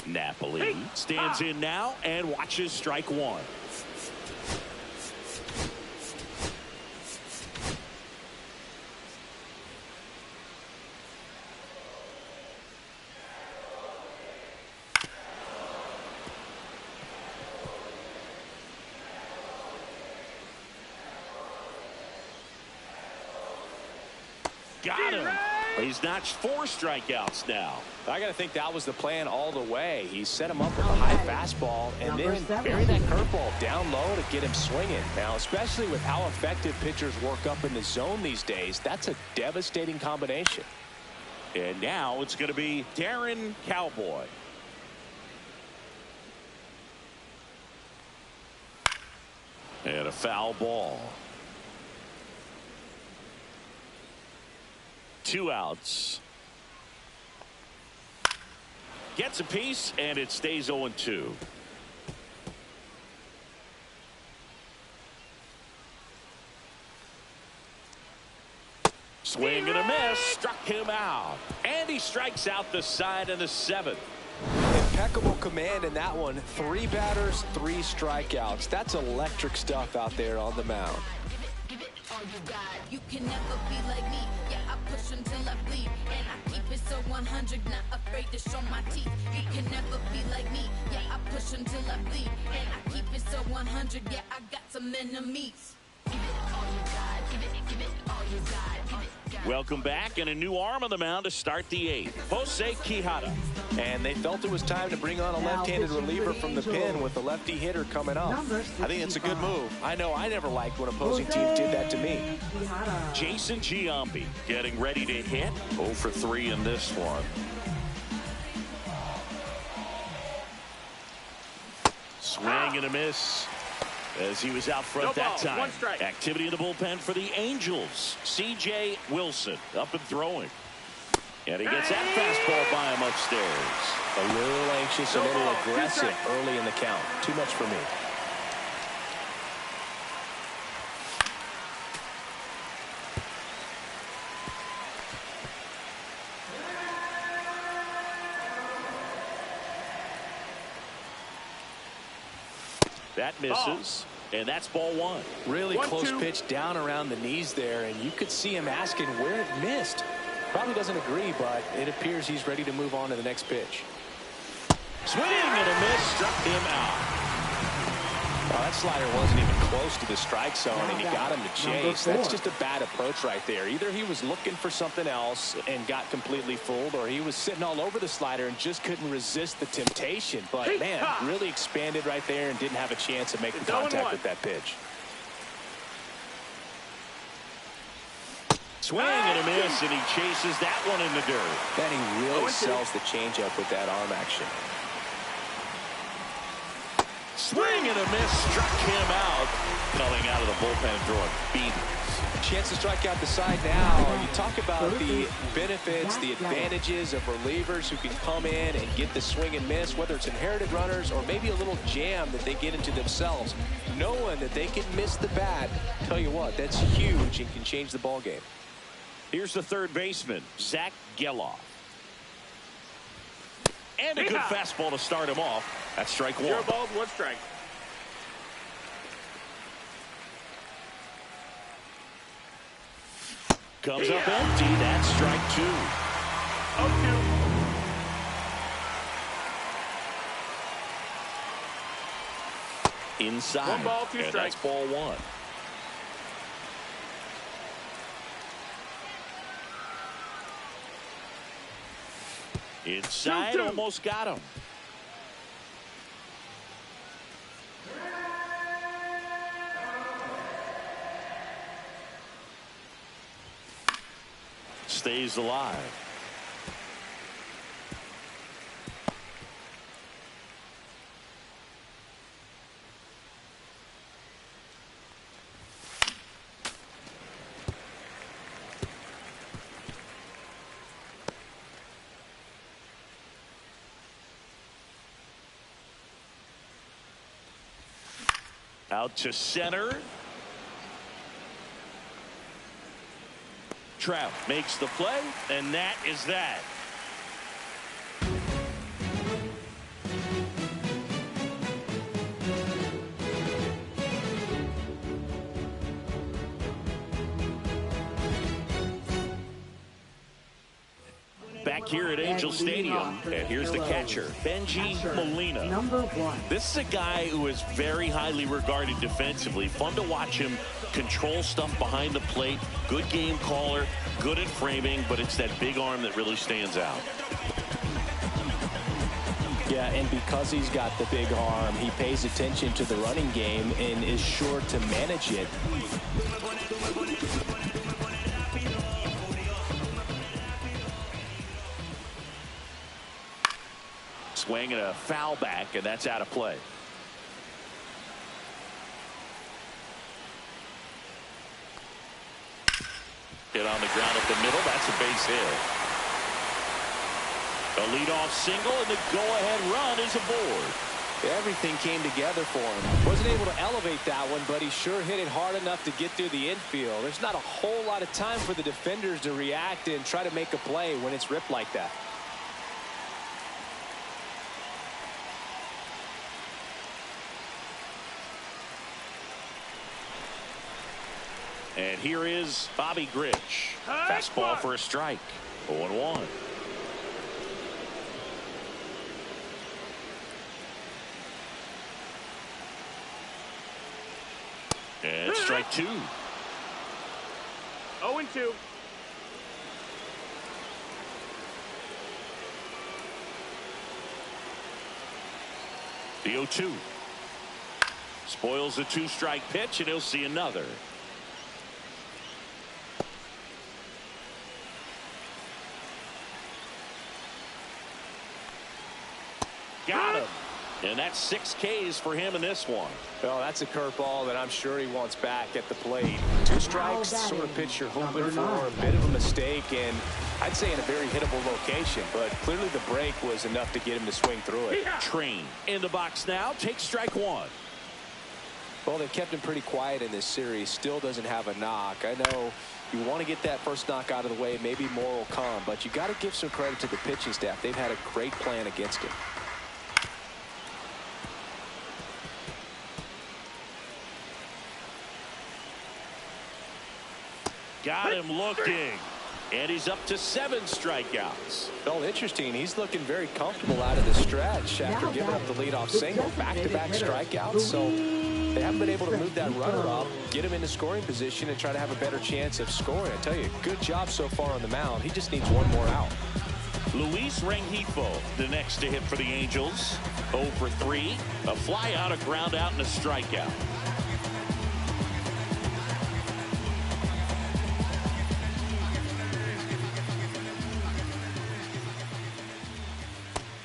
Napoli stands in now and watches strike one. Got him. He's notched 4 strikeouts now. I got to think that was the plan all the way. He set him up with a high fastball and then bury that curveball down low to get him swinging. Now, especially with how effective pitchers work up in the zone these days, that's a devastating combination. And now it's going to be Darren Cowboy. And a foul ball. 2 outs. Gets a piece, and it stays 0-2. Swing and a miss. Struck him out. And he strikes out the side in the 7th. Impeccable command in that one. 3 batters, 3 strikeouts. That's electric stuff out there on the mound. Give it all you got. You can never be like me. Yeah, I push until I bleed, and I keep it so 100, not afraid to show my teeth. You can never be like me. Yeah, I push until I bleed, and I keep it so 100. Yeah, I got some enemies. Give it all you got. Give it all you got. Welcome back, and a new arm on the mound to start the 8th. Jose Quijada. And they felt it was time to bring on a left-handed reliever from the pen with a lefty hitter coming up. I think it's a good move. I know I never liked when opposing teams did that to me. Jason Giambi getting ready to hit. 0 for 3 in this one. Swing and a miss as he was out front that time. 1 strike. Activity in the bullpen for the Angels. C.J. Wilson up and throwing. And he gets that fastball by him upstairs. A little anxious, a little aggressive early in the count. Too much for me. That misses. And that's ball 1. Really close pitch down around the knees there, and you could see him asking where it missed. Probably doesn't agree, but it appears he's ready to move on to the next pitch. Swing and a miss, struck him out. Well, that slider wasn't even close to the strike zone, and he got him to chase. That's just a bad approach right there. Either he was looking for something else and got completely fooled, or he was sitting all over the slider and just couldn't resist the temptation. But, man, really expanded right there and didn't have a chance of making contact with that pitch. Swing and a miss, and he chases that one in the dirt. Then he really sells the changeup with that arm action. Swing and a miss, struck him out. Coming out of the bullpen, throwing beatings. Chance to strike out the side now. You talk about the benefits, the advantages of relievers who can come in and get the swing and miss, whether it's inherited runners or maybe a little jam that they get into themselves. Knowing that they can miss the bat, tell you what, that's huge and can change the ball game. Here's the third baseman, Zach Geloff. And a good fastball to start him off. That's strike 1. 0 balls, 1 strike. Comes up empty. That's strike 2. 0-2. Inside. 1 ball, 2 and strikes. that's ball 1. Inside, 2-2. almost got him. Stays alive. Out to center. Trout makes the play, and that is that. Back here at Angel Stadium, and here's the catcher, Benji Molina. Number 1. This is a guy who is very highly regarded defensively. Fun to watch him control stuff behind the plate. Good game caller, good at framing, but it's that big arm that really stands out. Yeah, and because he's got the big arm, he pays attention to the running game and is sure to manage it. Swing and a foul back, and that's out of play. Hit on the ground up the middle. That's a base hit. A leadoff single, and the go-ahead run is aboard. Everything came together for him. Wasn't able to elevate that one, but he sure hit it hard enough to get through the infield. There's not a whole lot of time for the defenders to react and try to make a play when it's ripped like that. And here is Bobby Grich. Fastball for a strike. 0-1. And strike 2. 0-2. The 0-2. Spoils a 2-strike pitch, and he'll see another. Got him. And that's 6 Ks for him in this one. Well, that's a curveball that I'm sure he wants back at the plate. 2 strikes, sort of pitch you're hoping for. A bit of a mistake, and I'd say in a very hittable location. But clearly the break was enough to get him to swing through it. Train in the box now. Take strike 1. Well, they've kept him pretty quiet in this series. Still doesn't have a knock. I know you want to get that first knock out of the way. Maybe more will come. But you got to give some credit to the pitching staff. They've had a great plan against him. Got him looking. And he's up to 7 strikeouts. Well, interesting. He's looking very comfortable out of the stretch after giving up the leadoff single. Back-to-back strikeouts. So they haven't been able to move that runner up, get him into scoring position, and try to have a better chance of scoring. I tell you, good job so far on the mound. He just needs one more out. Luis Rengifo, the next to hit for the Angels. 0 for 3. A fly out, a ground out, and a strikeout.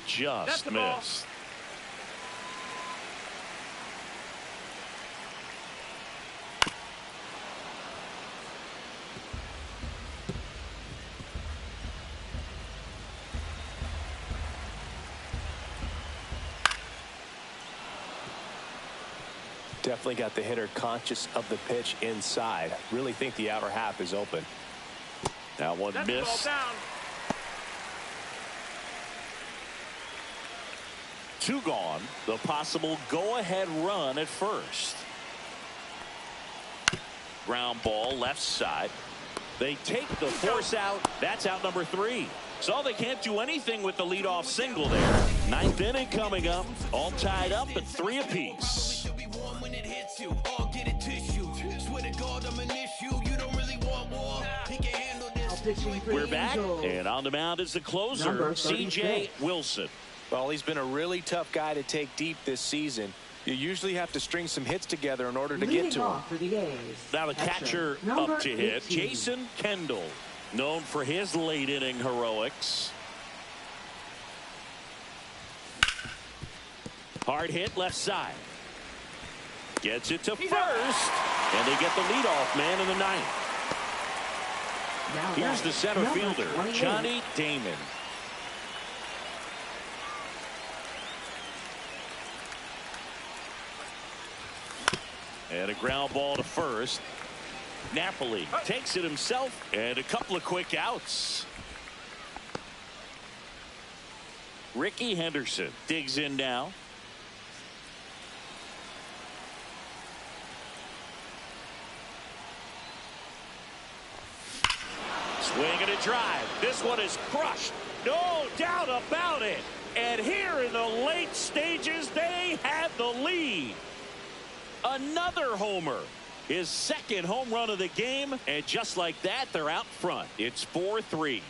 Just missed. Definitely got the hitter conscious of the pitch inside. Really think the outer half is open. That one missed. 2 gone. The possible go-ahead run at first. Ground ball left side. They take the force out. That's out number 3. So they can't do anything with the leadoff single there. 9th inning coming up. All tied up at 3 apiece. We're back, and on the mound is the closer, C.J. Wilson. Well, he's been a really tough guy to take deep this season. You usually have to string some hits together in order to get to him. Now the catcher up to hit, Jason Kendall, known for his late inning heroics. Hard hit left side. Gets it to first, and they get the leadoff man in the 9th. Here's the center fielder, Johnny Damon. And a ground ball to first. Napoli takes it himself, and a couple of quick outs. Ricky Henderson digs in now. Swing and a drive. This one is crushed. No doubt about it. And here in the late stages, they have the lead. Another homer. His second home run of the game. And just like that, they're out front. It's 4-3.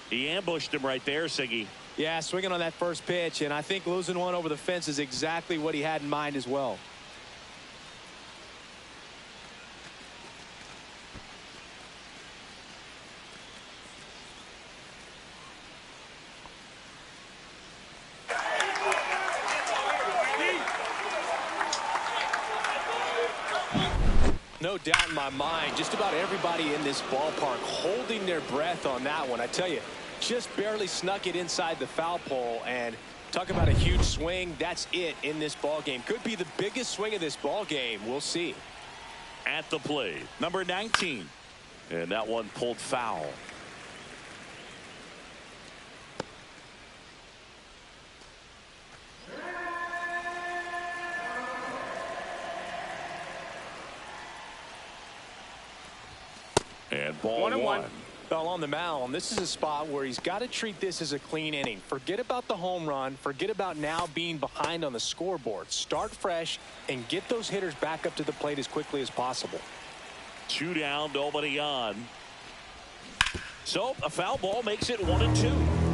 He ambushed him right there, Siggy. Yeah, swinging on that first pitch. And I think losing one over the fence is exactly what he had in mind as well. No doubt in my mind, just about everybody in this ballpark holding their breath on that one. I tell you, just barely snuck it inside the foul pole, and talk about a huge swing. That's it in this ball game. Could be the biggest swing of this ball game. We'll see. At the plate, number 19, and that one pulled foul. And ball 1-1. Well, on the mound, this is a spot where he's got to treat this as a clean inning. Forget about the home run. Forget about now being behind on the scoreboard. Start fresh and get those hitters back up to the plate as quickly as possible. 2 down, nobody on. So a foul ball makes it 1-2.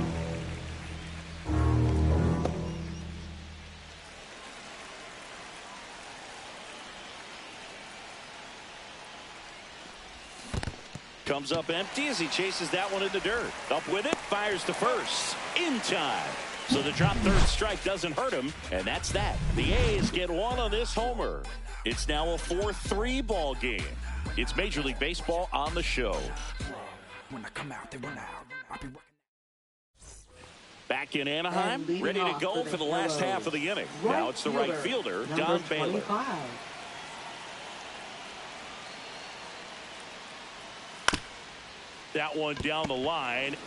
Comes up empty as he chases that one in the dirt. Up with it, fires to first. In time. So the drop third strike doesn't hurt him, and that's that. The A's get one on this homer. It's now a 4-3 ball game. It's Major League Baseball on the show. When I come out, they run out. I'll be working. Back in Anaheim, ready to go for the last half of the inning. Now it's the right fielder, Don Baylor. That one down the line.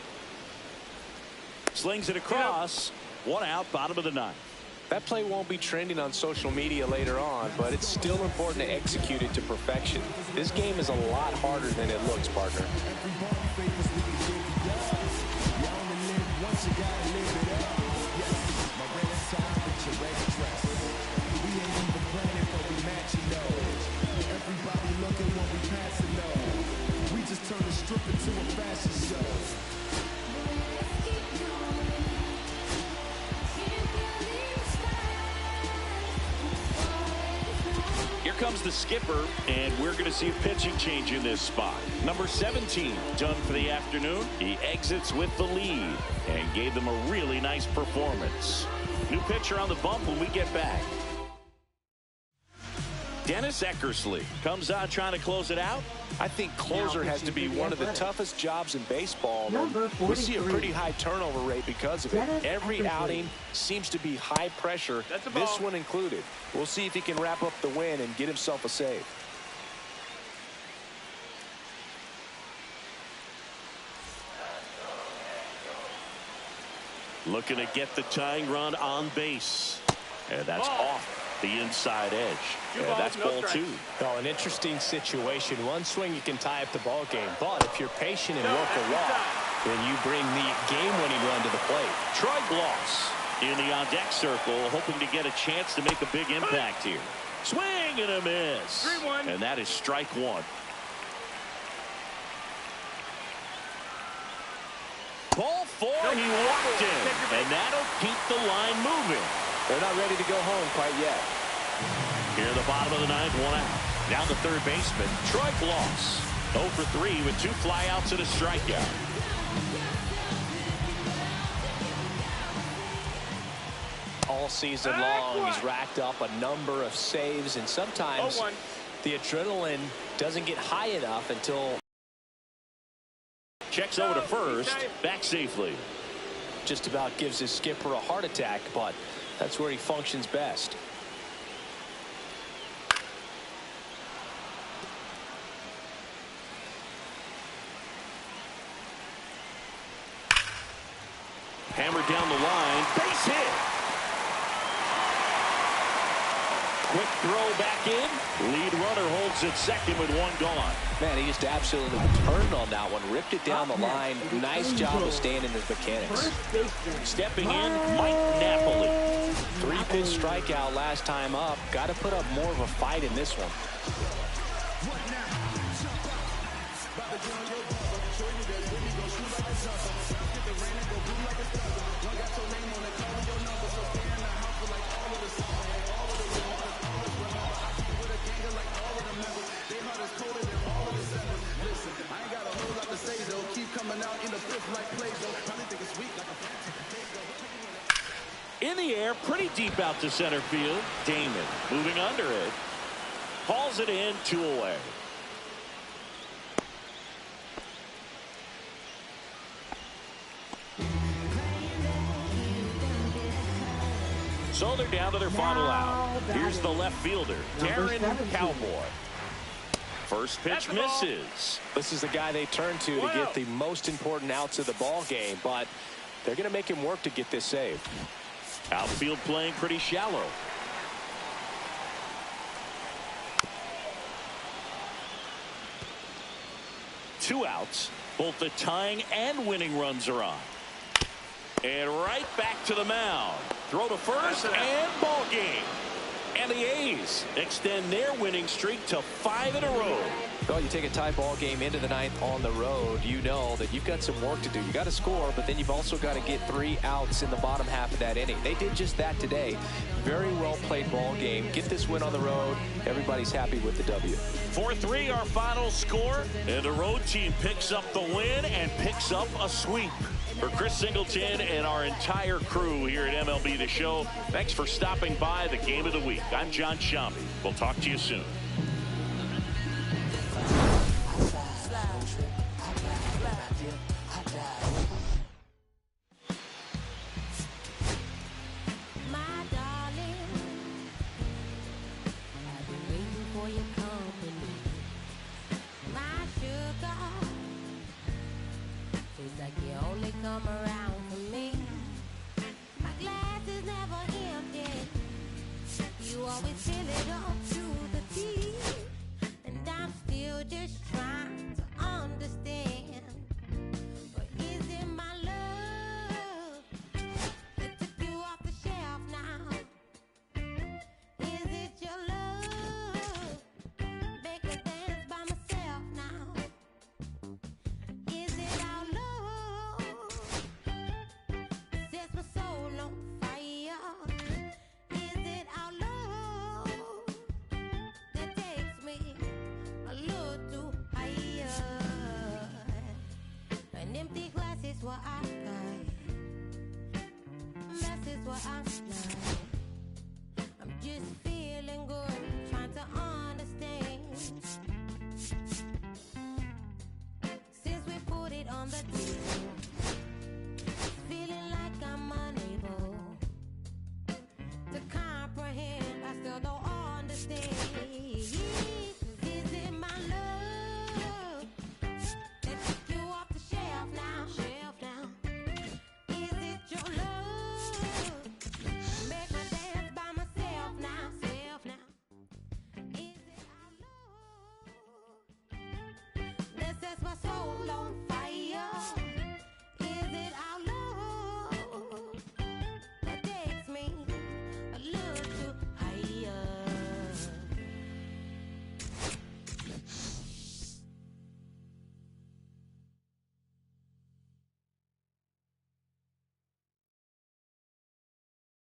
Slings it across. 1 out, bottom of the 9th. That play won't be trending on social media later on, but it's still important to execute it to perfection. This game is a lot harder than it looks, partner. Comes the skipper, and we're going to see a pitching change in this spot. Number 17 done for the afternoon. He exits with the lead and gave them a really nice performance. New pitcher on the bump when we get back. Dennis Eckersley comes out trying to close it out. I think closer has to be one of the toughest jobs in baseball. We see a pretty high turnover rate because of it. Every outing seems to be high pressure, this one included. We'll see if he can wrap up the win and get himself a save. Looking to get the tying run on base. And that's off the inside edge. And that's ball 2. Oh, an interesting situation. One swing you can tie up the ball game, but if you're patient and work a walk, then you bring the game-winning run to the plate. Troy Glaus in the on-deck circle, hoping to get a chance to make a big impact here. Swing and a miss. 3-1. And that is strike 1. Ball 4, he walked in, and that'll keep the line moving. They're not ready to go home quite yet. Here in the bottom of the 9th, 1 out. Down the third baseman, Troy Glaus. 0 for 3 with 2 flyouts and a strikeout. All season long, he's racked up a number of saves, and sometimes the adrenaline doesn't get high enough until... Checks over to first, back safely. Just about gives his skipper a heart attack, but that's where he functions best. Hammered down the line. Base hit. Quick throw back in. Lead runner holds at second with one gone. Man, he just absolutely turned on that one. Ripped it down the line. Nice job of staying in his mechanics. Stepping in, Mike Napoli. 3-pitch strikeout last time up. Got to put up more of a fight in this one. In the air, pretty deep out to center field. Damon moving under it. Hauls it in, 2 away. So they're down to their final out. Here's the left fielder, Darren Cowboy. First pitch misses. This is the guy they turn to get the most important outs of the ball game, but they're going to make him work to get this saved. Outfield playing pretty shallow. Two outs. Both the tying and winning runs are on. And right back to the mound. Throw to first and ball game. And the A's extend their winning streak to 5 in a row. Well, you take a tie ball game into the 9th on the road, you know that you've got some work to do. You got to score, but then you've also got to get 3 outs in the bottom half of that inning. They did just that today. Very well played ball game. Get this win on the road. Everybody's happy with the W. 4-3 our final score, and the road team picks up the win and picks up a sweep. For Chris Singleton and our entire crew here at MLB The Show, thanks for stopping by the Game of the Week. I'm John Shambi. We'll talk to you soon. Come around for me. My glass is never empty. You always fill it up to the teeth, and I'm still just trying to understand. Or is it my love that took you off the shelf now? Is it your love? Make me dance by myself now. Is it our love? My soul on fire. Is it our love that takes me a little too higher? An empty glass is what I got. Mess is what I'm not. I'm just feeling good, trying to understand. Since we put it on the table.